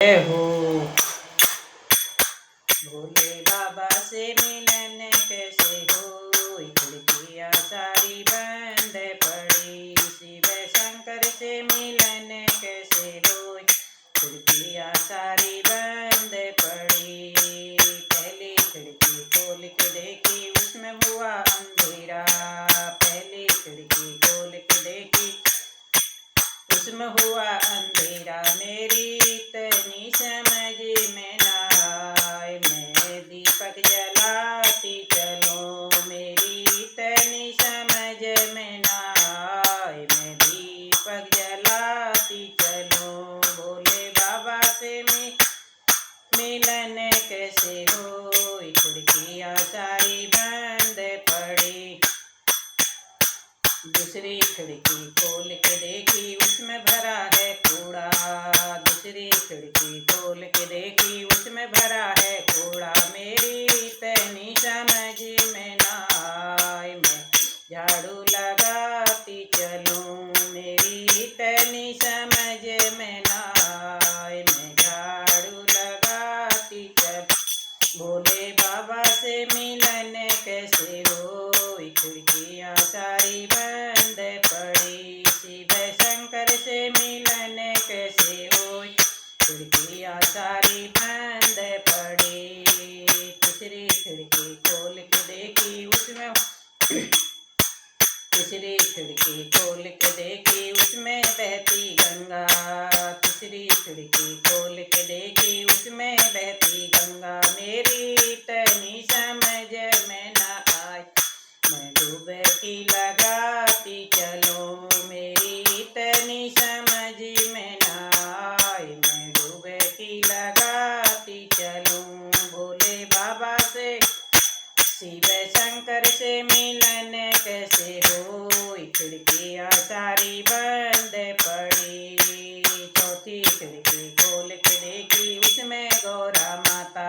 हो। भोले बाबा से मिलन कैसे हो, खिड़कियाँ सारी बंद पड़ी। शिव शंकर से मिलन कैसे हो, खिड़कियाँ सारी बंद पड़ी। पहली खिड़की खोल के देखी उसमें हुआ अंधेरा। पहली खिड़की खोल के देखी उसमें हुआ अंधेरा। मेरी इतनी समझ में ना आए, मैं दीपक जलाती चलूं। मेरी इतनी समझ में ना आए, मैं दीपक जलाती चलूं। भोले बाबा से मिलन कैसे हो, खिड़कियाँ सारी बंद पड़ी। दूसरी खिड़की खोल के देखी उसमें भरा है कूड़ा। दूसरी खिड़की खोल के देखी उसमें भरा है कूड़ा। मेरी इतनी समझ में ना आए, मैं झाड़ू लगाती चलूं। मेरी इतनी समझ में ना आए, मैं झाड़ू लगाती चलूं। भोले बाबा से मिलन कैसे हो, खिड़कियाँ सारी बंद पड़ी। शिव शंकर से मिलन कैसे हो, खिड़कियाँ सारी बंद पड़ी। तीसरी खिड़की खोल के देखी उसमें तीसरी खिड़की खोल के देखी उसमें बहती गंगा। तीसरी खिड़की खोल के देखी उसमें बहती गंगा। मेरी इतनी समझ में ना आए, मैं डुबकी लगाती चलूं। मेरी इतनी समझ में ना आए, मैं डुबकी लगाती चलूं। भोले बाबा से शिव शंकर से मिलन कैसे हो, खिड़कियाँ सारी बंद पड़ी। चौथी खिड़की खोल के देखी उसमें गौरा माता।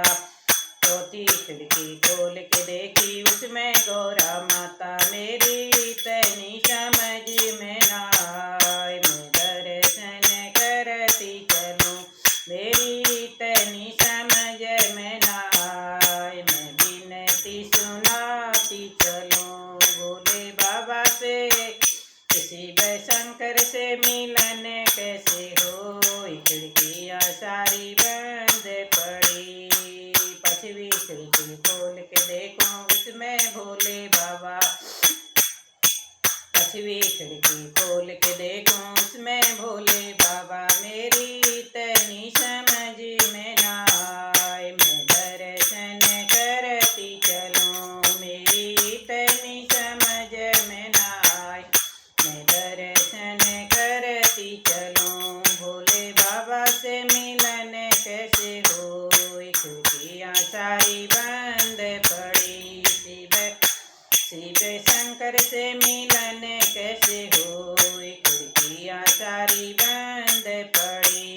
चौथी खिड़की खोल के देखी उसमें गौरा माता। मेरी इतनी समझ में ना आए, मैं दर्शन करती चलूं। मेरी इतनी समझ में ना आए, मैं विनती सुनाती चलूं। भोले बाबा से शिव शंकर से मिलन कैसे हो, खिड़कियाँ सारी बंद पड़ी। पांचवी खिड़की खोल के देखूं उसमें भोले बाबा। पांचवी खिड़की खोल के देखूं उसमें भोले बाबा। मेरी इतनी समझ में ना आए, मैं दर्शन करती चलूं। मेरी इतनी समझ में ना आए, मैं दर्शन करती चलूं। भोले बाबा से मिलन कैसे हो, खिड़कियाँ सारी बंद पड़ी। शिव शंकर से मिलन कैसे हो, खिड़कियाँ सारी बंद पड़ी।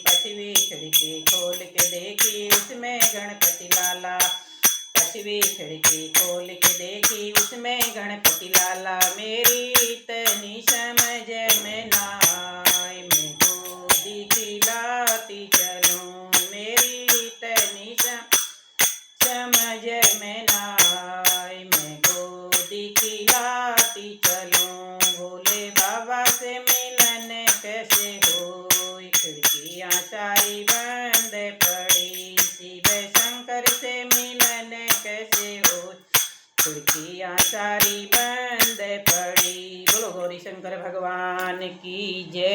पांचवी खिड़की खोल के देखी उसमें गणपति लाला। पांचवी खिड़की खोल के देखी उसमें गणपति लाला। मेरी इतनी समझ में ना आए, मैं गोदी खिलाती चलूं। मेरी इतनी समझ में ना आए, मैं गोदी खिलाती चलूं। भोले बाबा से मिलन कैसे हो, खिड़कियाँ सारी बंद पड़ी। शिव शंकर से मिलन कैसे हो, खिड़कियाँ सारी बंद पड़ी। बोलो गौरी शंकर भगवान की जय।